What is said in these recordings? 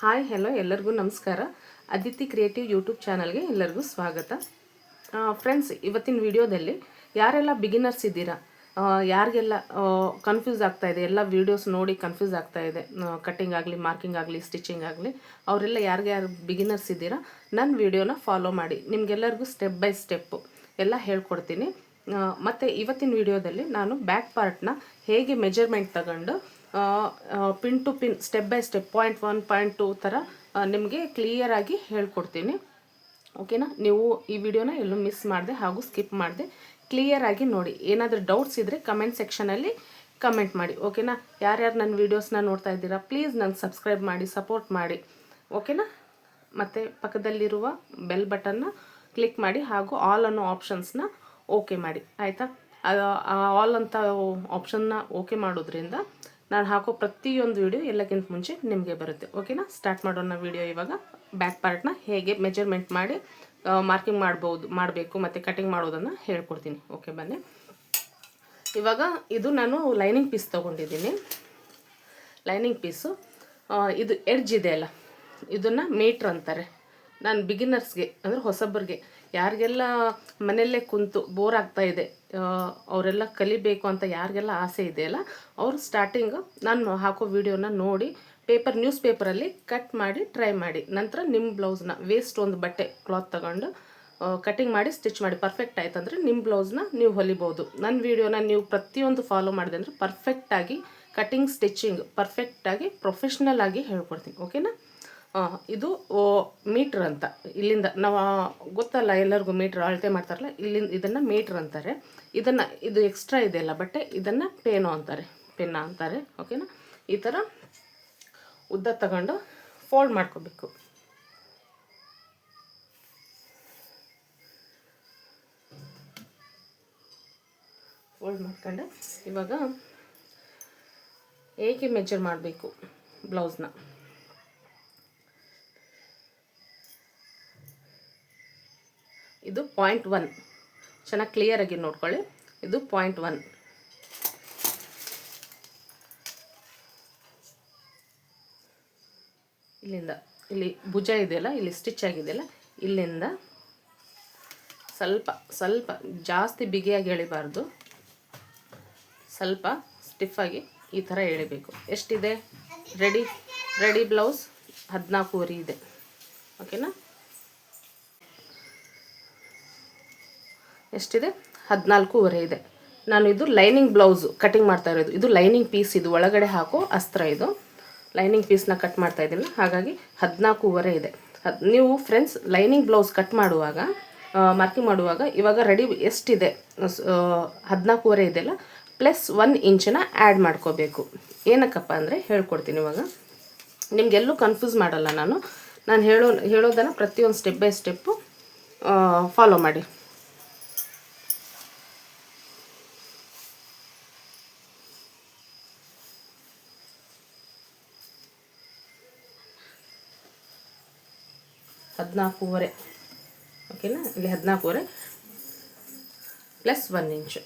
Hi hello ಎಲ್ಲರಿಗೂ ನಮಸ್ಕಾರ. Aditi creative YouTube ಚಾನಲ್ಗೆ ಎಲ್ಲರಿಗೂ ಸ್ವಾಗತ. ಫ್ರೆಂಡ್ಸ್, ಇವತ್ತಿನ ವಿಡಿಯೋದಲ್ಲಿ ಯಾರೆಲ್ಲ ಬಿಗಿನರ್ಸ್ ಇದ್ದೀರಾ, ಯಾರಿಗೆಲ್ಲ ಕನ್ಫ್ಯೂಸ್ ಆಗ್ತಾ ಇದೆ, ಎಲ್ಲ ವೀಡಿಯೋಸ್ ನೋಡಿ ಕನ್ಫ್ಯೂಸ್ ಆಗ್ತಾ ಇದೆ, ಕಟ್ಟಿಂಗ್ ಆಗಲಿ, ಮಾರ್ಕಿಂಗ್ ಆಗಲಿ, ಸ್ಟಿಚಿಂಗ್ ಆಗಲಿ, ಅವರೆಲ್ಲ ಯಾರು ಬಿಗಿನರ್ಸ್ ಇದ್ದೀರಾ ನನ್ನ ವಿಡಿಯೋನ ಫಾಲೋ ಮಾಡಿ. ನಿಮಗೆಲ್ಲರಿಗೂ ಸ್ಟೆಪ್ ಬೈ ಸ್ಟೆಪ್ಪು ಎಲ್ಲ ಹೇಳ್ಕೊಡ್ತೀನಿ. ಮತ್ತು ಇವತ್ತಿನ ವಿಡಿಯೋದಲ್ಲಿ ನಾನು ಬ್ಯಾಕ್ ಪಾರ್ಟ್ನ ಹೇಗೆ ಮೆಜರ್ಮೆಂಟ್ ತಗೊಂಡು pin to pin step by step point 1 point 2 ಥರ ನಿಮಗೆ ಕ್ಲಿಯರಾಗಿ ಹೇಳ್ಕೊಡ್ತೀನಿ. ಓಕೆನಾ? ನೀವು ಈ ವಿಡಿಯೋನ ಎಲ್ಲೂ ಮಿಸ್ ಮಾಡಿದೆ ಹಾಗೂ ಸ್ಕಿಪ್ ಮಾಡಿದೆ ಕ್ಲಿಯರಾಗಿ ನೋಡಿ. ಏನಾದರೂ ಡೌಟ್ಸ್ ಇದ್ದರೆ ಕಮೆಂಟ್ ಸೆಕ್ಷನಲ್ಲಿ ಕಮೆಂಟ್ ಮಾಡಿ. ಓಕೆನಾ? ಯಾರ್ಯಾರು ನನ್ನ ವೀಡಿಯೋಸ್ನ ನೋಡ್ತಾ ಇದ್ದೀರಾ ಪ್ಲೀಸ್ ನನಗೆ ಸಬ್ಸ್ಕ್ರೈಬ್ ಮಾಡಿ, ಸಪೋರ್ಟ್ ಮಾಡಿ. ಓಕೆನಾ? ಮತ್ತು ಪಕ್ಕದಲ್ಲಿರುವ ಬೆಲ್ ಬಟನ್ನ ಕ್ಲಿಕ್ ಮಾಡಿ ಹಾಗೂ ಆಲ್ ಅನ್ನೋ ಆಪ್ಷನ್ಸ್ನ ಓಕೆ ಮಾಡಿ. ಆಯಿತಾ? ಆಲ್ ಅಂತ ಆಪ್ಷನ್ನ ಓಕೆ ಮಾಡೋದ್ರಿಂದ ನಾನು ಹಾಕೋ ಪ್ರತಿಯೊಂದು ವಿಡಿಯೋ ಎಲ್ಲಕ್ಕಿಂತ ಮುಂಚೆ ನಿಮಗೆ ಬರುತ್ತೆ. ಓಕೆನಾ? ಸ್ಟಾರ್ಟ್ ಮಾಡೋಣ ವಿಡಿಯೋ. ಇವಾಗ ಬ್ಯಾಕ್ ಪಾರ್ಟ್ನ ಹೇಗೆ ಮೆಜರ್ಮೆಂಟ್ ಮಾಡಿ ಮಾರ್ಕಿಂಗ್ ಮಾಡಬೇಕು ಮತ್ತು ಕಟಿಂಗ್ ಮಾಡೋದನ್ನು ಹೇಳ್ಕೊಡ್ತೀನಿ. ಓಕೆ, ಬನ್ನಿ. ಇವಾಗ ಇದು ನಾನು ಲೈನಿಂಗ್ ಪೀಸ್ ತೊಗೊಂಡಿದ್ದೀನಿ. ಲೈನಿಂಗ್ ಪೀಸು ಇದು ಎಡ್ಜ್ ಇದೆ ಅಲ್ಲ, ಇದನ್ನು ಮೀಟ್ರ್ ಅಂತಾರೆ. ನಾನು ಬಿಗಿನರ್ಸ್ಗೆ ಅಂದರೆ ಹೊಸಬರಿಗೆ, ಯಾರಿಗೆಲ್ಲ ಮನೆಯಲ್ಲೇ ಕುಂತು ಬೋರ್ ಆಗ್ತಾಯಿದೆ, ಅವರೆಲ್ಲ ಕಲಿಬೇಕು ಅಂತ ಯಾರಿಗೆಲ್ಲ ಆಸೆ ಇದೆಯಲ್ಲ, ಅವರು ಸ್ಟಾರ್ಟಿಂಗು ನಾನು ಹಾಕೋ ವಿಡಿಯೋನ ನೋಡಿ ನ್ಯೂಸ್ ಪೇಪರಲ್ಲಿ ಕಟ್ ಮಾಡಿ ಟ್ರೈ ಮಾಡಿ. ನಂತರ ನಿಮ್ಮ ಬ್ಲೌಸ್ನ ವೇಸ್ಟ್ ಒಂದು ಬಟ್ಟೆ ಕ್ಲಾತ್ ತಗೊಂಡು ಕಟಿಂಗ್ ಮಾಡಿ ಸ್ಟಿಚ್ ಮಾಡಿ. ಪರ್ಫೆಕ್ಟ್ ಆಯ್ತು ಅಂದರೆ ನಿಮ್ಮ ಬ್ಲೌಸ್ನ ನೀವು ಹೊಲಿಬೋದು. ನನ್ನ ವಿಡಿಯೋನ ನೀವು ಪ್ರತಿಯೊಂದು ಫಾಲೋ ಮಾಡಿದೆ ಅಂದರೆ ಪರ್ಫೆಕ್ಟಾಗಿ ಕಟಿಂಗ್, ಸ್ಟಿಚಿಂಗ್ ಪರ್ಫೆಕ್ಟಾಗಿ ಪ್ರೊಫೆಷ್ನಲ್ ಆಗಿ ಹೇಳ್ಕೊಡ್ತೀನಿ. ಓಕೆನಾ? ಇದು ಮೀಟ್ರ್ ಅಂತ. ಇಲ್ಲಿಂದ ನಾವು ಗೊತ್ತಲ್ಲ ಎಲ್ಲರಿಗೂ, ಮೀಟ್ರ್ ಅಳತೆ ಮಾಡ್ತಾರಲ್ಲ, ಇಲ್ಲಿಂದ ಇದನ್ನು ಮೀಟ್ರ್ ಅಂತಾರೆ. ಇದು ಎಕ್ಸ್ಟ್ರಾ ಇದೆಯಲ್ಲ ಬಟ್ಟೆ, ಇದನ್ನು ಪೆನ್ನ ಅಂತಾರೆ. ಓಕೆನಾ? ಈ ಥರ ಉದ್ದ ತಗೊಂಡು ಫೋಲ್ಡ್ ಮಾಡ್ಕೋಬೇಕು. ಫೋಲ್ಡ್ ಮಾಡ್ಕೊಂಡು ಇವಾಗ ಹೇಗೆ ಮೆಜರ್ ಮಾಡಬೇಕು ಬ್ಲೌಸ್ನ, ಇದು ಪಾಯಿಂಟ್ 1. ಚೆನ್ನಾಗಿ ಕ್ಲಿಯರಾಗಿ ನೋಡ್ಕೊಳ್ಳಿ. ಇದು ಪಾಯಿಂಟ್ 1. ಇಲ್ಲಿಂದ ಇಲ್ಲಿ ಭುಜ ಇದೆಯಲ್ಲ, ಇಲ್ಲಿ ಸ್ಟಿಚ್ ಆಗಿದೆಯಲ್ಲ, ಇಲ್ಲಿಂದ ಸ್ವಲ್ಪ ಜಾಸ್ತಿ ಬಿಗಿಯಾಗಿ ಎಳಿಬಾರ್ದು, ಸ್ವಲ್ಪ ಸ್ಟಿಫಾಗಿ ಈ ಥರ ಎಳಿಬೇಕು. ಎಷ್ಟಿದೆ? ರೆಡಿ ಬ್ಲೌಸ್ 14.5 ಇದೆ. ಓಕೆನಾ? ಎಷ್ಟಿದೆ? 14.5 ಇದೆ. ನಾನು ಇದು ಲೈನಿಂಗ್ ಬ್ಲೌಸು ಕಟಿಂಗ್ ಮಾಡ್ತಾ ಇರೋದು. ಇದು ಲೈನಿಂಗ್ ಪೀಸ್, ಇದು ಒಳಗಡೆ ಹಾಕೋ ಅಸ್ತ್ರ. ಇದು ಲೈನಿಂಗ್ ಪೀಸ್ನ ಕಟ್ ಮಾಡ್ತಾ ಇದ್ದೀನಿ, ಹಾಗಾಗಿ 14.5 ಇದೆ. ನೀವು ಫ್ರೆಂಡ್ಸ್ ಲೈನಿಂಗ್ ಬ್ಲೌಸ್ ಕಟ್ ಮಾಡುವಾಗ, ಮಾರ್ಕಿಂಗ್ ಮಾಡುವಾಗ ಇವಾಗ ರೆಡಿ ಎಷ್ಟಿದೆ 14.5 ಇದೆಯಲ್ಲ, ಪ್ಲಸ್ 1 ಇಂಚನ್ನ ಆ್ಯಡ್ ಮಾಡ್ಕೋಬೇಕು. ಏನಕ್ಕಪ್ಪ ಅಂದರೆ ಹೇಳ್ಕೊಡ್ತೀನಿ. ಇವಾಗ ನಿಮಗೆಲ್ಲೂ ಕನ್ಫ್ಯೂಸ್ ಮಾಡಲ್ಲ ನಾನು ಹೇಳೋದನ್ನು ಪ್ರತಿಯೊಂದು ಸ್ಟೆಪ್ ಬೈ ಸ್ಟೆಪ್ಪು ಫಾಲೋ ಮಾಡಿ. $14.5. ಓಕೆನಾ? ಇಲ್ಲಿ 14.5 ಪ್ಲಸ್ 1 ಇಂಚು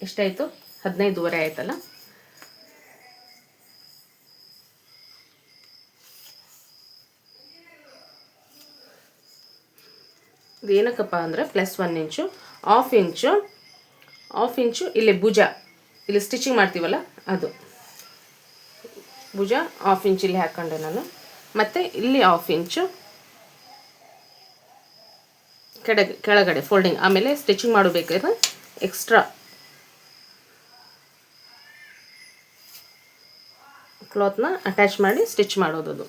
ಎಷ್ಟಾಯಿತು? 15.5 ಆಯ್ತಲ್ಲ. ಇದು ಏನಕ್ಕಪ್ಪ ಅಂದರೆ ಪ್ಲಸ್ 1 ಇಂಚು, ಹಾಫ್ ಇಂಚು ಇಲ್ಲಿ ಭುಜ, ಇಲ್ಲಿ ಸ್ಟಿಚಿಂಗ್ ಮಾಡ್ತೀವಲ್ಲ ಅದು ಭುಜ, ಹಾಫ್ ಇಂಚ್ ಇಲ್ಲಿ ಹಾಕ್ಕೊಂಡೆ ನಾನು. ಮತ್ತು ಇಲ್ಲಿ ಹಾಫ್ ಇಂಚು ಕೆಳಗಡೆ ಫೋಲ್ಡಿಂಗ್, ಆಮೇಲೆ ಸ್ಟಿಚಿಂಗ್ ಮಾಡಬೇಕಾದ್ರೆ ಎಕ್ಸ್ಟ್ರಾ ಕ್ಲಾತ್ನ ಅಟ್ಯಾಚ್ ಮಾಡಿ ಸ್ಟಿಚ್ ಮಾಡೋದು.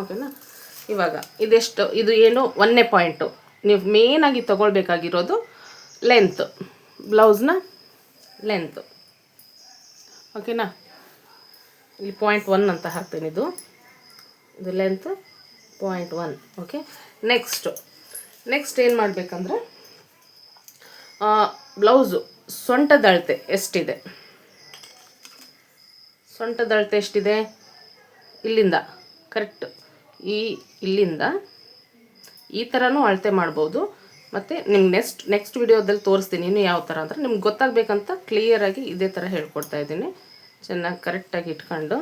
ಓಕೆನಾ? ಇವಾಗ ಇದು ಏನು 1ನೇ ಪಾಯಿಂಟು. ನೀವು ಮೇನಾಗಿ ತೊಗೊಳ್ಬೇಕಾಗಿರೋದು ಲೆಂತ್, ಬ್ಲೌಸ್ನ ಲೆಂತ್. ಓಕೆನಾ? ಇಲ್ಲಿ ಪಾಯಿಂಟ್ 1 ಅಂತ ಹಾಕ್ತೀನಿ. ಇದು ಲೆಂತ್ ಪಾಯಿಂಟ್ 1. ಓಕೆ, ನೆಕ್ಸ್ಟ್ ಏನು ಮಾಡಬೇಕಂದ್ರೆ ಬ್ಲೌಸು ಸೊಂಟದ ಅಳತೆ ಎಷ್ಟಿದೆ? ಸೊಂಟದ ಅಳತೆ ಎಷ್ಟಿದೆ? ಇಲ್ಲಿಂದ ಕರೆಕ್ಟ್ ಇಲ್ಲಿಂದ ಈ ಥರನೂ ಅಳತೆ ಮಾಡ್ಬೋದು. ಮತ್ತು ನಿಮ್ಗೆ ನೆಕ್ಸ್ಟ್ ವಿಡಿಯೋದಲ್ಲಿ ತೋರಿಸ್ತೀನಿ ಇನ್ನು ಯಾವ ಥರ ಅಂದರೆ ನಿಮ್ಗೆ ಗೊತ್ತಾಗಬೇಕಂತ ಕ್ಲಿಯರಾಗಿ ಇದೇ ಥರ ಹೇಳ್ಕೊಡ್ತಾ ಇದ್ದೀನಿ. ಚೆನ್ನಾಗಿ ಕರೆಕ್ಟಾಗಿ ಇಟ್ಕೊಂಡು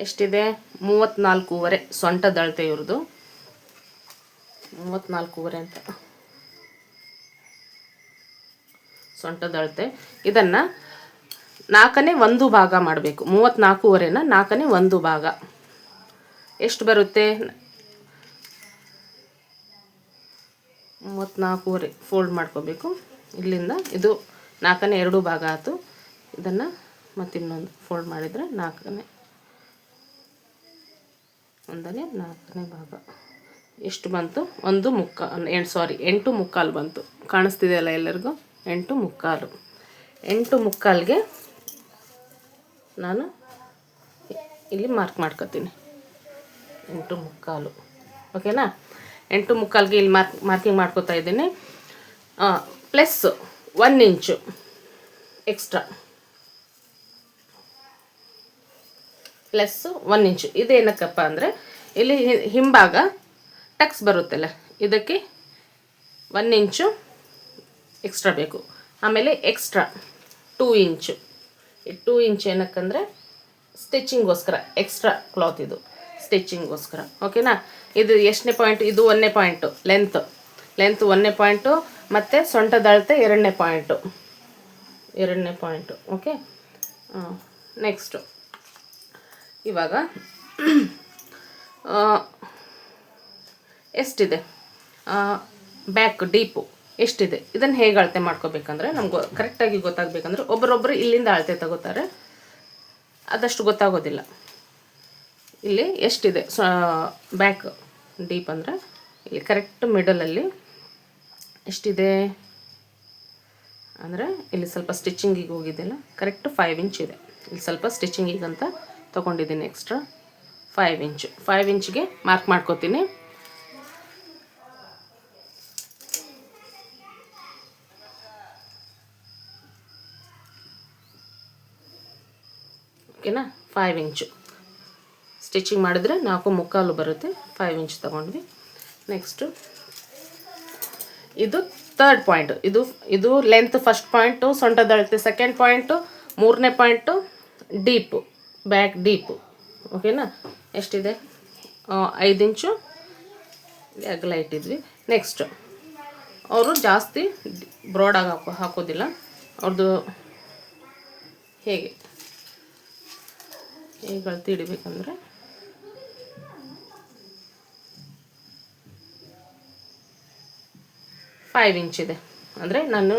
ಎಷ್ಟಿದೆ 34.5 ಸೊಂಟದ ಅಳತೆ ಇವ್ರದ್ದು 34.5 ಅಂತ ಸೊಂಟದ ಅಳತೆ. ಇದನ್ನು 4/1 ಭಾಗ ಮಾಡಬೇಕು. 34.5ನ 4/1 ಭಾಗ ಎಷ್ಟು ಬರುತ್ತೆ? 34.5 ಫೋಲ್ಡ್ ಮಾಡ್ಕೋಬೇಕು. ಇಲ್ಲಿಂದ ಇದು 4/2 ಭಾಗ ಆಯಿತು. ಇದನ್ನು ಮತ್ತು ಇನ್ನೊಂದು ಫೋಲ್ಡ್ ಮಾಡಿದರೆ 4/4 ಭಾಗ ಎಷ್ಟು ಬಂತು? 8.25 ಬಂತು. ಕಾಣಿಸ್ತಿದೆಯಲ್ಲ ಎಲ್ಲರಿಗೂ? 8.25. 8.25ಗೆ ನಾನು ಇಲ್ಲಿ ಮಾರ್ಕ್ ಮಾಡ್ಕೊತೀನಿ. 8.25 ಓಕೆನಾ? 8.25ಗೆ ಇಲ್ಲಿ ಮಾರ್ಕಿಂಗ್ ಮಾಡ್ಕೋತಾ ಇದ್ದೀನಿ. ಪ್ಲಸ್ 1 ಇಂಚು ಎಕ್ಸ್ಟ್ರಾ, ಪ್ಲಸ್ 1 ಇಂಚು. ಇದೇನಕ್ಕಪ್ಪ ಅಂದರೆ ಇಲ್ಲಿ ಹಿಂಭಾಗ ಟಕ್ಸ್ ಬರುತ್ತಲ್ಲ, ಇದಕ್ಕೆ 1 ಇಂಚು ಎಕ್ಸ್ಟ್ರಾ ಬೇಕು. ಆಮೇಲೆ ಎಕ್ಸ್ಟ್ರಾ 2 ಇಂಚು. ಈ 2 ಇಂಚ್ ಏನಕ್ಕಂದರೆ ಸ್ಟಿಚಿಂಗೋಸ್ಕರ, ಎಕ್ಸ್ಟ್ರಾ ಕ್ಲಾತ್ ಇದು ಸ್ಟಿಚಿಂಗೋಸ್ಕರ. ಓಕೆನಾ? ಇದು ಎಷ್ಟನೇ ಪಾಯಿಂಟ್? ಇದು 1ನೇ ಪಾಯಿಂಟು. ಲೆಂತ್ 1ನೇ ಪಾಯಿಂಟು ಮತ್ತು ಸೊಂಟದ ಅಳತೆ 2ನೇ ಪಾಯಿಂಟು. ಓಕೆ. ನೆಕ್ಸ್ಟು ಇವಾಗ ಎಷ್ಟಿದೆ ಬ್ಯಾಕ್ ಡೀಪು ಎಷ್ಟಿದೆ, ಇದನ್ನು ಹೇಗೆ ಅಳತೆ ಮಾಡ್ಕೋಬೇಕಂದ್ರೆ ನಮ್ಗೆ ಕರೆಕ್ಟಾಗಿ ಗೊತ್ತಾಗಬೇಕಂದ್ರೆ ಒಬ್ಬರೊಬ್ಬರು ಇಲ್ಲಿಂದ ಅಳತೆ ತಗೋತಾರೆ, ಅದಷ್ಟು ಗೊತ್ತಾಗೋದಿಲ್ಲ. ಇಲ್ಲಿ ಎಷ್ಟಿದೆ ಬ್ಯಾಕ್ ಡೀಪ್ ಅಂದರೆ ಇಲ್ಲಿ ಕರೆಕ್ಟ್ ಮಿಡಲಲ್ಲಿ ಎಷ್ಟಿದೆ ಅಂದರೆ ಇಲ್ಲಿ ಸ್ವಲ್ಪ ಸ್ಟಿಚಿಂಗಿಗೆ ಹೋಗಿದ್ದೆಲ್ಲ ಕರೆಕ್ಟ್ 5 ಇಂಚ್ ಇದೆ. ಇಲ್ಲಿ ಸ್ವಲ್ಪ ಸ್ಟಿಚಿಂಗಿಗೆ ಅಂತ ತೊಗೊಂಡಿದ್ದೀನಿ ಎಕ್ಸ್ಟ್ರಾ 5 ಇಂಚು. 5 ಇಂಚಿಗೆ ಮಾರ್ಕ್ ಮಾಡ್ಕೋತೀನಿ. ಓಕೆನಾ? 5 ಇಂಚು ಸ್ಟಿಚಿಂಗ್ ಮಾಡಿದ್ರೆ 4.25 ಬರುತ್ತೆ. 5 ಇಂಚ್ ತೊಗೊಂಡ್ವಿ. ನೆಕ್ಸ್ಟು ಇದು 3rd ಪಾಯಿಂಟು. ಇದು ಲೆಂತ್ 1st ಪಾಯಿಂಟು, ಸೊಂಟದ ಅಳತೆ 2nd ಪಾಯಿಂಟು, 3ನೇ ಪಾಯಿಂಟು ಡೀಪು, ಬ್ಯಾಕ್ ಡೀಪು. ಓಕೆನಾ? ಎಷ್ಟಿದೆ? 5 ಇಂಚು ಅಗಲ ಇಟ್ಟಿದ್ವಿ. ನೆಕ್ಸ್ಟು ಅವರು ಜಾಸ್ತಿ ಬ್ರಾಡಾಗಿ ಹಾಕೋದಿಲ್ಲ. ಅವ್ರದ್ದು ಹೇಗೆ ಅಳತೆ ಹಿಡಿಬೇಕಂದ್ರೆ 5 ಇಂಚಿದೆ. ಅಂದರೆ ನಾನು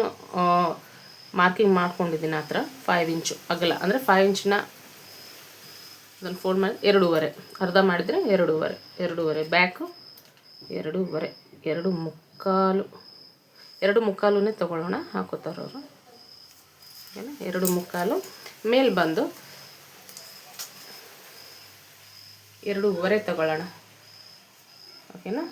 ಮಾರ್ಕಿಂಗ್ ಮಾಡ್ಕೊಂಡಿದ್ದೀನಿ ಆ ಥರ 5 ಇಂಚು ಅಗಲ. ಅಂದರೆ 5 ಇಂಚನ್ನ ಅದನ್ನು ಫೋಲ್ಡ್ ಮಾಡಿ 2.5 ಅರ್ಧ ಮಾಡಿದರೆ 2.5 ಬ್ಯಾಕು 2.5 2.25 ತೊಗೊಳ್ಳೋಣ. ಹಾಕೋತಾರವರು. ಓಕೆನಾ? 2.25 ಮೇಲೆ ಬಂದು 2.5 ತಗೊಳ್ಳೋಣ. ಓಕೆನಾ?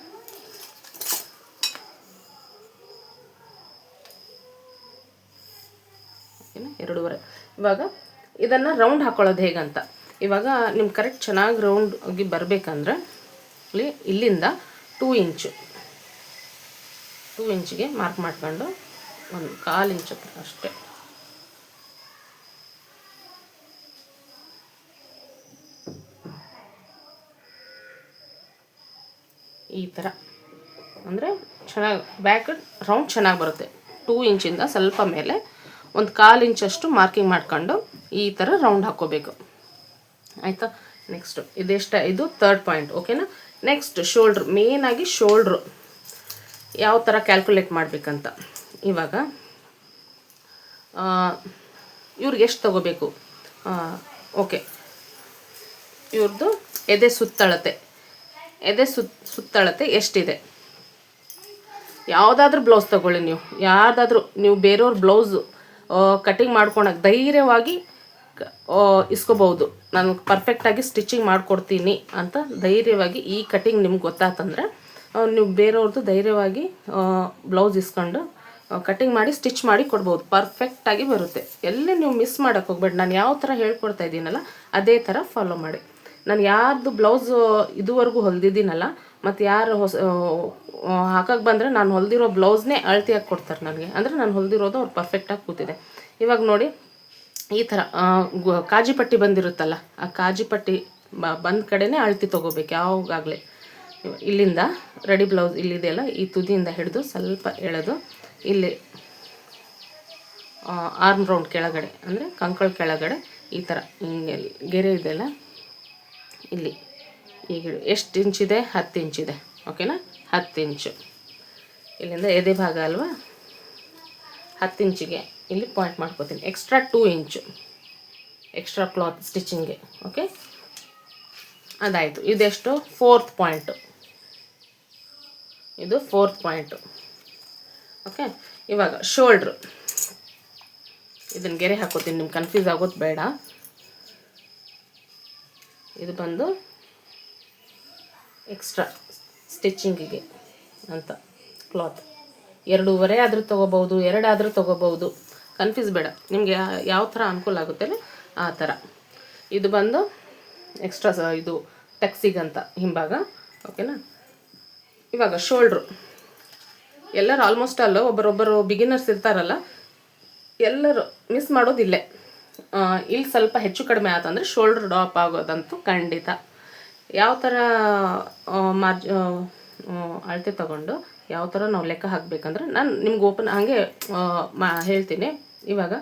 ಓಕೆನಾ? 2.5. ಇವಾಗ ಇದನ್ನು ರೌಂಡ್ ಹಾಕೊಳ್ಳೋದು ಹೇಗಂತ, ಇವಾಗ ನಿಮ್ಗೆ ಕರೆಕ್ಟ್ ಚೆನ್ನಾಗಿ ರೌಂಡ್ ಆಗಿ ಬರಬೇಕಂದ್ರೆ ಇಲ್ಲಿಂದ 2 ಇಂಚಿಗೆ ಮಾರ್ಕ್ ಮಾಡ್ಕೊಂಡು 1/4 ಇಂಚ್ ಅಷ್ಟೇ ಈ ಥರ. ಅಂದರೆ ಚೆನ್ನಾಗಿ ಬ್ಯಾಕ್ ರೌಂಡ್ ಚೆನ್ನಾಗಿ ಬರುತ್ತೆ. 2 ಇಂಚಿಂದ ಸ್ವಲ್ಪ ಮೇಲೆ 1/4 ಇಂಚಷ್ಟು ಮಾರ್ಕಿಂಗ್ ಮಾಡ್ಕೊಂಡು ಈ ಥರ ರೌಂಡ್ ಹಾಕ್ಕೋಬೇಕು. ಆಯಿತಾ? ನೆಕ್ಸ್ಟು ಇದು 3rd ಪಾಯಿಂಟ್. ಓಕೆನಾ? ನೆಕ್ಸ್ಟ್ ಶೋಲ್ಡ್ರ್, ಮೇಯ್ನಾಗಿ ಶೋಲ್ಡ್ರು ಯಾವ ಥರ ಕ್ಯಾಲ್ಕುಲೇಟ್ ಮಾಡಬೇಕಂತ. ಇವಾಗ ಇವ್ರಿಗೆ ಎಷ್ಟು ತೊಗೋಬೇಕು? ಓಕೆ, ಇವ್ರದ್ದು ಎದೆ ಸುತ್ತಳತೆ ಎಷ್ಟಿದೆ? ಯಾವುದಾದ್ರೂ ಬ್ಲೌಸ್ ತೊಗೊಳ್ಳಿ ನೀವು ಬೇರೆಯವ್ರ ಬ್ಲೌಸು ಕಟಿಂಗ್ ಮಾಡ್ಕೊಳಕ್ಕೆ ಧೈರ್ಯವಾಗಿ ಇಸ್ಕೋಬಹುದು. ನಾನು ಪರ್ಫೆಕ್ಟಾಗಿ ಸ್ಟಿಚಿಂಗ್ ಮಾಡಿಕೊಡ್ತೀನಿ ಅಂತ ಧೈರ್ಯವಾಗಿ ಈ ಕಟಿಂಗ್ ನಿಮ್ಗೆ ಗೊತ್ತಾತಂದ್ರೆ ನೀವು ಬೇರೆಯವ್ರದ್ದು ಧೈರ್ಯವಾಗಿ ಬ್ಲೌಸ್ ಇಸ್ಕೊಂಡು ಕಟಿಂಗ್ ಮಾಡಿ ಸ್ಟಿಚ್ ಮಾಡಿ ಕೊಡ್ಬೋದು. ಪರ್ಫೆಕ್ಟಾಗಿ ಬರುತ್ತೆ. ಎಲ್ಲಿ ನೀವು ಮಿಸ್ ಮಾಡೋಕ್ಕೆ ಹೋಗ್ಬೇಡಿ. ನಾನು ಯಾವ ಥರ ಹೇಳ್ಕೊಡ್ತಾ ಇದ್ದೀನಲ್ಲ ಅದೇ ಥರ ಫಾಲೋ ಮಾಡಿ. ನಾನು ಯಾರ್ದು ಬ್ಲೌಸು ಇದುವರೆಗೂ ಹೊಲ್ದಿದ್ದೀನಲ್ಲ, ಮತ್ತು ಯಾರು ಹಾಕಕ್ಕೆ ಬಂದರೆ ನಾನು ಹೊಲ್ದಿರೋ ಬ್ಲೌಸ್ನೇ ಅಳತೆಯಾಗಿ ಕೊಡ್ತಾರೆ ನನಗೆ. ಅಂದರೆ ನಾನು ಹೊಲ್ದಿರೋದು ಅವ್ರು ಪರ್ಫೆಕ್ಟಾಗಿ ಕೂತಿದೆ. ಇವಾಗ ನೋಡಿ, ಈ ಥರ ಕಾಜಿ ಪಟ್ಟಿ ಬಂದಿರುತ್ತಲ್ಲ, ಆ ಕಾಜಿ ಪಟ್ಟಿ ಬಂದ ಕಡೆನೇ ಅಳತೆ ತೊಗೋಬೇಕು ಯಾವಾಗಲೇ. ಇಲ್ಲಿಂದ ರೆಡಿ ಬ್ಲೌಸ್ ಇಲ್ಲಿದೆಯಲ್ಲ, ಈ ತುದಿಯಿಂದ ಹಿಡಿದು ಸ್ವಲ್ಪ ಎಳೆದು ಇಲ್ಲಿ ಆರ್ಮ್ ರೌಂಡ್ ಕೆಳಗಡೆ ಅಂದರೆ ಕಂಕಳ ಕೆಳಗಡೆ ಈ ಥರ ಹಿಂಗೆ ಗೆರೆ ಇದೆಯಲ್ಲ ಇಲ್ಲಿ ಈಗ ಎಷ್ಟು ಇಂಚಿದೆ? 10 ಇಂಚಿದೆ. ಓಕೆನಾ? 10 ಇಂಚು ಇಲ್ಲಿಂದ ಎದೆ ಭಾಗ ಅಲ್ವಾ, 10 ಇಂಚಿಗೆ ಇಲ್ಲಿ ಪಾಯಿಂಟ್ ಮಾಡ್ಕೋತೀನಿ. ಎಕ್ಸ್ಟ್ರಾ 2 ಇಂಚು ಎಕ್ಸ್ಟ್ರಾ ಕ್ಲಾತ್ ಸ್ಟಿಚಿಂಗ್ಗೆ. ಓಕೆ, ಅದಾಯಿತು. ಇದೆಷ್ಟು? 4th point. ಇದು 4th ಪಾಯಿಂಟು. ಓಕೆ, ಇವಾಗ ಶೋಲ್ಡ್ರು ಇದನ್ನು ಗೆರೆ ಹಾಕೋತೀನಿ, ನಿಮ್ಗೆ ಕನ್ಫ್ಯೂಸ್ ಆಗೋದು ಬೇಡ. ಇದು ಬಂದು ಎಕ್ಸ್ಟ್ರಾ ಸ್ಟಿಚಿಂಗಿಗೆ ಅಂತ ಕ್ಲಾತ್ 2.5 ಆದರೂ ತೊಗೋಬೋದು, 2 ಆದರೂ ತೊಗೋಬೋದು, ಕನ್ಫ್ಯೂಸ್ ಬೇಡ. ನಿಮಗೆ ಯಾವ ಥರ ಅನುಕೂಲ ಆಗುತ್ತಲ್ಲ ಆ ಥರ. ಇದು ಬಂದು ಎಕ್ಸ್ಟ್ರಾ ಇದು ಟಕ್ಸಿಗಂತ ಹಿಂಭಾಗ. ಓಕೆನಾ? ಇವಾಗ ಶೋಲ್ಡ್ರು ಎಲ್ಲರೂ ಆಲ್ಮೋಸ್ಟ್ ಅಲ್ಲ, ಒಬ್ಬರೊಬ್ಬರು ಬಿಗಿನರ್ಸ್ ಇರ್ತಾರಲ್ಲ, ಎಲ್ಲರೂ ಮಿಸ್ ಮಾಡೋದಿಲ್ಲೇ. ಇಲ್ಲಿ ಸ್ವಲ್ಪ ಹೆಚ್ಚು ಕಡಿಮೆ ಆತಂದರೆ ಶೋಲ್ಡ್ರ್ ಡ್ರಾಪ್ ಆಗೋದಂತೂ ಖಂಡಿತ. ಯಾವ ಥರ ಅಳತೆ ತಗೊಂಡು ಯಾವ ಥರ ನಾವು ಲೆಕ್ಕ ಹಾಕಬೇಕಂದ್ರೆ ನಾನು ನಿಮ್ಗೆ ಓಪನ್ ಹಾಗೆ ಹೇಳ್ತೀನಿ. ಇವಾಗ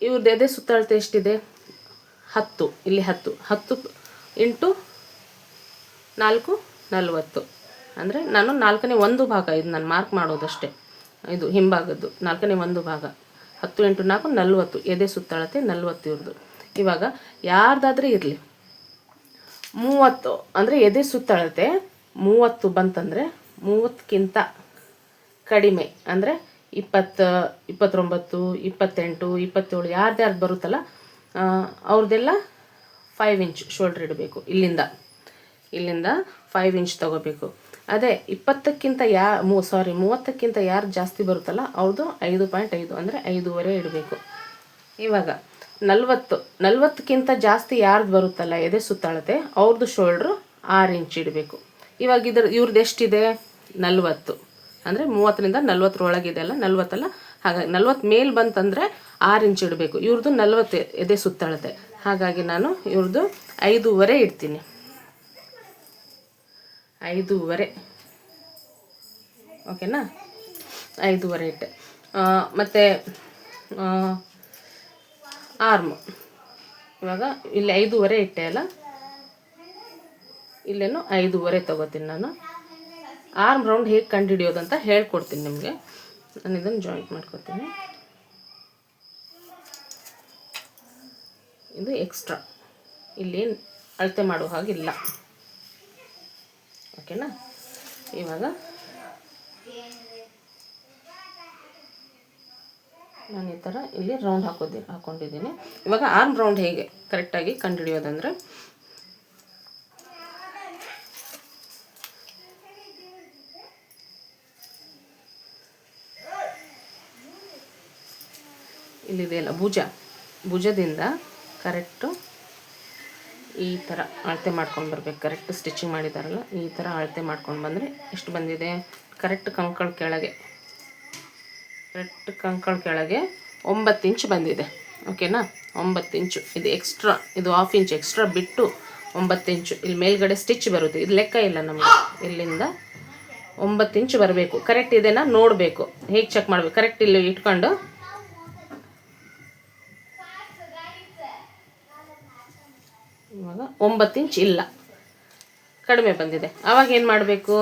ಇವ್ರದ್ದು ಎದೆ ಸುತ್ತಳತೆ ಎಷ್ಟಿದೆ? 10. ಇಲ್ಲಿ 10 ಇಂಟು 4 40. ಅಂದರೆ ನಾನು 4ನೇ 1 ಭಾಗ, ಇದು ನಾನು ಮಾರ್ಕ್ ಮಾಡೋದಷ್ಟೇ. ಇದು ಹಿಂಭಾಗದ್ದು 4ನೇ 1 ಭಾಗ. 10 ಇಂಟು 4 40. ಎದೆ ಸುತ್ತಳತೆ 40 ಇವ್ರದ್ದು. ಇವಾಗ ಯಾರ್ದಾದ್ರೂ ಇರಲಿ 30 ಅಂದರೆ ಎದೆ ಸುತ್ತಳತೆ 30 ಬಂತಂದರೆ 30ಕ್ಕಿಂತ ಕಡಿಮೆ ಅಂದರೆ 20, 29, 28, 27 ಯಾರ್ದು ಬರುತ್ತಲ್ಲ ಅವ್ರದ್ದೆಲ್ಲ 5 ಇಂಚ್ ಶೋಲ್ಡ್ರ್ ಇಡಬೇಕು. ಇಲ್ಲಿಂದ 5 ಇಂಚ್ ತೊಗೋಬೇಕು. ಅದೇ 20ಕ್ಕಿಂತ 30ಕ್ಕಿಂತ ಯಾರು ಜಾಸ್ತಿ ಬರುತ್ತಲ್ಲ ಅವ್ರದ್ದು 5.5 ಅಂದರೆ 5.5 ಇಡಬೇಕು. ಇವಾಗ 40ಕ್ಕಿಂತ ಜಾಸ್ತಿ ಯಾರ್ದು ಬರುತ್ತಲ್ಲ ಎದೆ ಸುತ್ತಳತೆ ಅವ್ರದ್ದು ಶೋಲ್ಡ್ರು 6 ಇಂಚ್ ಇಡಬೇಕು. ಇವಾಗ ಇವ್ರದ್ದು ಎಷ್ಟಿದೆ? 40 ಅಂದರೆ 30ರಿಂದ 40 ಒಳಗಿದೆ ಅಲ್ಲ, 40 ಅಲ್ಲ, ಹಾಗಾಗಿ 40 ಮೇಲೆ ಬಂತಂದರೆ 6 ಇಂಚ್ ಇಡಬೇಕು. ಇವ್ರದ್ದು 40 ಎದೆ ಸುತ್ತಳತೆ, ಹಾಗಾಗಿ ನಾನು ಇವ್ರದ್ದು 5.5 ಇಡ್ತೀನಿ. 5.5. ಓಕೆನಾ? 5.5 ಇಟ್ಟೆ. ಮತ್ತು ಆರ್ಮ್ ಇವಾಗ ಇಲ್ಲಿ 5.5 ಇಟ್ಟೆ ಅಲ್ಲ, ಇಲ್ಲೇನು 5.5 ತೊಗೋತೀನಿ ನಾನು. ಆರ್ಮ್ ರೌಂಡ್ ಹೇಗೆ ಕಂಡುಹಿಡಿಯೋದಂತ ಹೇಳ್ಕೊಡ್ತೀನಿ ನಿಮಗೆ. ನಾನು ಇದನ್ನು ಜಾಯಿಂಟ್ ಮಾಡ್ಕೊತೀನಿ. ಇದು ಎಕ್ಸ್ಟ್ರಾ, ಇಲ್ಲಿ ಅಳತೆ ಮಾಡೋ ಹಾಗಿಲ್ಲ. ಓಕೆನಾ? ಇವಾಗ ನಾನು ಈ ಥರ ಇಲ್ಲಿ ರೌಂಡ್ ಹಾಕೊಂಡಿದ್ದೀನಿ. ಇವಾಗ ಆರ್ಮ್ ರೌಂಡ್ ಹೇಗೆ ಕರೆಕ್ಟಾಗಿ ಕಂಡುಹಿಡಿಯೋದಂದರೆ, ಇಲ್ಲಿದೆಯಲ್ಲ ಭುಜದಿಂದ ಕರೆಕ್ಟು ಈ ಥರ ಅಳತೆ ಮಾಡ್ಕೊಂಡು ಬರಬೇಕು. ಕರೆಕ್ಟ್ ಸ್ಟಿಚಿಂಗ್ ಮಾಡಿದಾರಲ್ಲ ಈ ಥರ ಅಳತೆ ಮಾಡ್ಕೊಂಡು ಬಂದರೆ ಎಷ್ಟು ಬಂದಿದೆ? ಕರೆಕ್ಟ್ ಕಂಕಳ ಕೆಳಗೆ 9 ಇಂಚ್ ಬಂದಿದೆ. ಓಕೆನಾ? 9 ಇಂಚು. ಇದು ಎಕ್ಸ್ಟ್ರಾ, ಇದು 1/2 ಇಂಚ್ ಎಕ್ಸ್ಟ್ರಾ ಬಿಟ್ಟು 9 ಇಂಚು. ಇಲ್ಲಿ ಮೇಲ್ಗಡೆ ಸ್ಟಿಚ್ ಬರುತ್ತೆ, ಇದು ಲೆಕ್ಕ ಇಲ್ಲ ನಮಗೆ. ಇಲ್ಲಿಂದ 9 ಇಂಚ್ ಬರಬೇಕು. ಕರೆಕ್ಟ್ ಇದೆನಾ ನೋಡಬೇಕು. ಹೇಗೆ ಚೆಕ್ ಮಾಡಬೇಕು? ಕರೆಕ್ಟ್ ಇಲ್ಲಿ ಇಟ್ಕೊಂಡು ಇವಾಗ 9 ಇಂಚ್ ಇಲ್ಲ, ಕಡಿಮೆ ಬಂದಿದೆ. ಆವಾಗ ಏನು ಮಾಡಬೇಕು?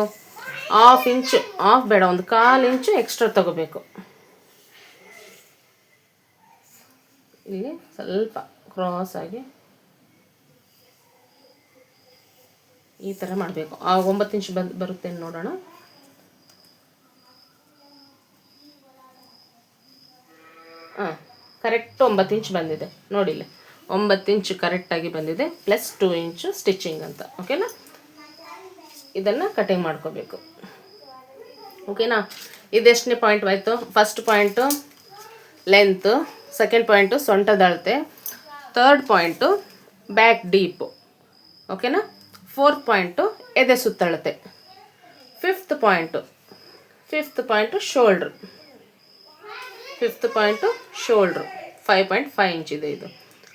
1/2 ಇಂಚು, ಬೇಡ, 1/4 ಇಂಚು ಎಕ್ಸ್ಟ್ರಾ ತಗೋಬೇಕು. ಇಲ್ಲಿ ಸ್ವಲ್ಪ ಕ್ರಾಸ್ ಆಗಿ ಈ ಥರ ಮಾಡಬೇಕು. ಆ 9 ಇಂಚ್ ಬರುತ್ತೆ ನೋಡೋಣ. ಕರೆಕ್ಟ್ 9 ಇಂಚ್ ಬಂದಿದೆ ನೋಡಿಲ್ಲ. 9 ಇಂಚು ಕರೆಕ್ಟಾಗಿ ಬಂದಿದೆ, ಪ್ಲಸ್ 2 ಇಂಚು ಸ್ಟಿಚಿಂಗ್ ಅಂತ. ಓಕೆನಾ? ಇದನ್ನು ಕಟಿಂಗ್ ಮಾಡ್ಕೋಬೇಕು. ಓಕೆನಾ? ಇದೆಷ್ಟನೇ ಪಾಯಿಂಟ್ ಆಯಿತು? First point length, second point ಸೊಂಟದ ಅಳತೆ, ಥರ್ಡ್ ಪಾಯಿಂಟು ಬ್ಯಾಕ್ ಡೀಪು. ಓಕೆನಾ? ಫೋರ್ತ್ ಪಾಯಿಂಟು ಎದೆ ಸುತ್ತಳತೆ, ಫಿಫ್ತ್ ಪಾಯಿಂಟು ಶೋಲ್ಡ್ರು, 5.5 ಇಂಚ್ ಇದೆ ಇದು.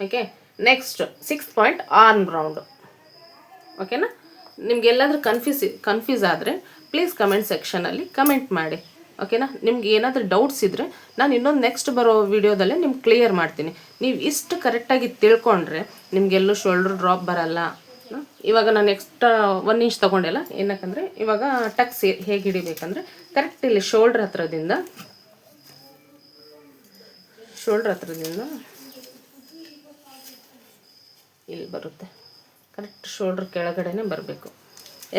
Okay, next 6th point arm round. ಓಕೆನಾ? ನಿಮ್ಗೆಲ್ಲಾದರೂ ಕನ್ಫ್ಯೂಸ್ ಆದರೆ ಪ್ಲೀಸ್ ಕಮೆಂಟ್ ಸೆಕ್ಷನಲ್ಲಿ ಕಮೆಂಟ್ ಮಾಡಿ. ಓಕೆನಾ? ನಿಮ್ಗೆ ಏನಾದರೂ ಡೌಟ್ಸ್ ಇದ್ದರೆ ನಾನು ಇನ್ನೊಂದು ನೆಕ್ಸ್ಟ್ ಬರೋ ವಿಡಿಯೋದಲ್ಲೇ ನಿಮ್ಗೆ ಕ್ಲಿಯರ್ ಮಾಡ್ತೀನಿ. ನೀವು ಇಷ್ಟು ಕರೆಕ್ಟಾಗಿ ತಿಳ್ಕೊಂಡ್ರೆ ನಿಮಗೆಲ್ಲೂ ಶೋಲ್ಡ್ರ್ ಡ್ರಾಪ್ ಬರಲ್ಲ. ಇವಾಗ ನಾನು ಎಕ್ಸ್ಟ್ರಾ 1 ಇಂಚ್ ತೊಗೊಂಡೆಲ್ಲ, ಏನಕ್ಕಂದರೆ ಇವಾಗ ಟಕ್ಸ್ ಹೇಗೆ ಹಿಡಿಬೇಕಂದ್ರೆ ಕರೆಕ್ಟ್ ಇಲ್ಲಿ ಶೋಲ್ಡ್ರ್ ಹತ್ರದಿಂದ ಇಲ್ಲಿ ಬರುತ್ತೆ. ಕರೆಕ್ಟ್ ಶೋಲ್ಡ್ರ್ ಕೆಳಗಡೆನೇ ಬರಬೇಕು.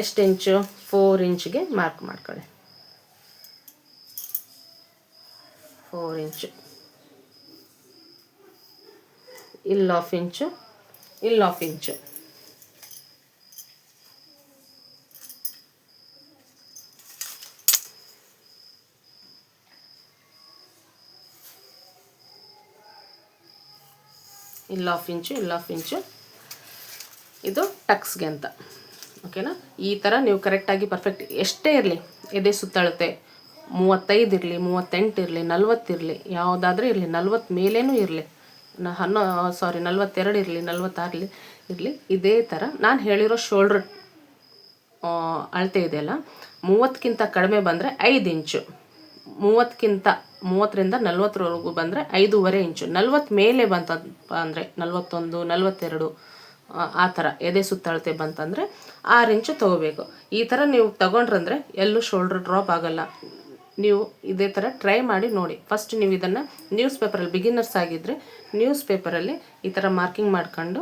ಎಷ್ಟು ಇಂಚು? 4 ಇಂಚಿಗೆ ಮಾರ್ಕ್ ಮಾಡ್ಕೊಳ್ಳಿ. 4 ಇಂಚು, ಇಲ್ಲಿ 1/2 ಇಂಚು, ಇಲ್ಲಿ 1/2 ಇಂಚು. ಇಲ್ಲಿ 1/2 ಇಂಚು, ಇಲ್ಲಿ 1/2 ಇಂಚು. ಇದು ಟಕ್ಸ್ಗೆ ಅಂತ. ಓಕೆನಾ? ಈ ಥರ ನೀವು ಕರೆಕ್ಟಾಗಿ ಪರ್ಫೆಕ್ಟ್ ಎಷ್ಟೇ ಇರಲಿ, ಎದೆ ಸುತ್ತಳತೆ 35 ಇರಲಿ, 38 ಇರಲಿ, 40 ಇರಲಿ, ಯಾವುದಾದ್ರೂ ಇರಲಿ, 40 ಮೇಲೇನೂ ಇರಲಿ, 42 ಇರಲಿ, 46 ಇರಲಿ, ಇದೇ ಥರ ನಾನು ಹೇಳಿರೋ ಶೋಲ್ಡ್ರ್ ಅಳತೆ ಇದೆಯಲ್ಲ, 30ಕ್ಕಿಂತ ಕಡಿಮೆ ಬಂದರೆ 5 ಇಂಚು, 30ರಿಂದ 40ವರೆಗೂ ಬಂದರೆ 5.5 ಇಂಚು, 40 ಮೇಲೆ ಬಂತಪ್ಪ ಅಂದರೆ 41, 42 ಆ ಥರ ಎದೆ ಸುತ್ತಳತೆ ಬಂತಂದರೆ 6 ಇಂಚು ತೊಗೋಬೇಕು. ಈ ಥರ ನೀವು ತೊಗೊಂಡ್ರಂದರೆ ಎಲ್ಲೂ ಶೋಲ್ಡ್ರ್ ಡ್ರಾಪ್ ಆಗೋಲ್ಲ. ನೀವು ಇದೇ ಥರ ಟ್ರೈ ಮಾಡಿ ನೋಡಿ. ಫಸ್ಟ್ ನೀವು ಇದನ್ನು ನ್ಯೂಸ್ ಪೇಪರಲ್ಲಿ, ಬಿಗಿನರ್ಸ್ ಆಗಿದ್ದರೆ ನ್ಯೂಸ್ ಪೇಪರಲ್ಲಿ ಈ ಥರ ಮಾರ್ಕಿಂಗ್ ಮಾಡ್ಕೊಂಡು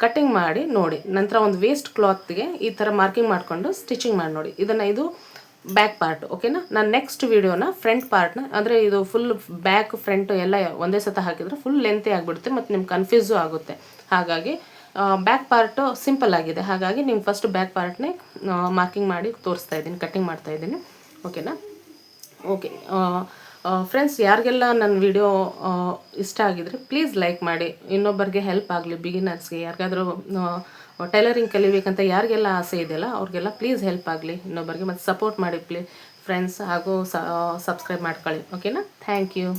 ಕಟ್ಟಿಂಗ್ ಮಾಡಿ ನೋಡಿ. ನಂತರ ಒಂದು ವೇಸ್ಟ್ ಕ್ಲಾತ್ಗೆ ಈ ಥರ ಮಾರ್ಕಿಂಗ್ ಮಾಡಿಕೊಂಡು ಸ್ಟಿಚಿಂಗ್ ಮಾಡಿ ನೋಡಿ. ಇದು ಬ್ಯಾಕ್ ಪಾರ್ಟ್. ಓಕೆನಾ? ನಾನು ನೆಕ್ಸ್ಟ್ ವೀಡಿಯೋನ ಫ್ರಂಟ್ ಪಾರ್ಟ್ನ, ಅಂದರೆ ಇದು ಫುಲ್ ಬ್ಯಾಕ್ ಫ್ರಂಟ್ ಎಲ್ಲ ಒಂದೇ ಸತ ಹಾಕಿದರೆ ಫುಲ್ ಲೆಂತೇ ಆಗಿಬಿಡುತ್ತೆ ಮತ್ತು ನಿಮ್ಗೆ ಕನ್ಫ್ಯೂಸು ಆಗುತ್ತೆ. ಹಾಗಾಗಿ ಬ್ಯಾಕ್ ಪಾರ್ಟು ಸಿಂಪಲ್ ಆಗಿದೆ. ಹಾಗಾಗಿ ನಿಮ್ಗೆ ಫಸ್ಟ್ ಬ್ಯಾಕ್ ಪಾರ್ಟ್ನೇ ಮಾರ್ಕಿಂಗ್ ಮಾಡಿ ತೋರಿಸ್ತಾ ಇದ್ದೀನಿ, ಕಟ್ಟಿಂಗ್ ಮಾಡ್ತಾಯಿದ್ದೀನಿ. ಓಕೆನಾ? ಓಕೆ ಫ್ರೆಂಡ್ಸ್, ಯಾರಿಗೆಲ್ಲ ನನ್ನ ವಿಡಿಯೋ ಇಷ್ಟ ಆಗಿದ್ರೆ ಪ್ಲೀಸ್ ಲೈಕ್ ಮಾಡಿ. ಇನ್ನೊಬ್ಬರಿಗೆ ಹೆಲ್ಪ್ ಆಗಲಿ, ಬಿಗಿನರ್ಸ್ಗೆ, ಯಾರಿಗಾದರೂ ಟೈಲರಿಂಗ್ ಕಲಿಬೇಕಂತ ಯಾರಿಗೆಲ್ಲ ಆಸೆ ಇದೆಯಲ್ಲ ಅವ್ರಿಗೆಲ್ಲ ಪ್ಲೀಸ್ ಹೆಲ್ಪ್ ಆಗಲಿ ಇನ್ನೊಬ್ಬರಿಗೆ. ಮತ್ತು ಸಪೋರ್ಟ್ ಮಾಡಿ ಫ್ರೆಂಡ್ಸ್, ಹಾಗೂ ಸಬ್ಸ್ಕ್ರೈಬ್ ಮಾಡ್ಕೊಳ್ಳಿ. ಓಕೆನಾ? Thank you.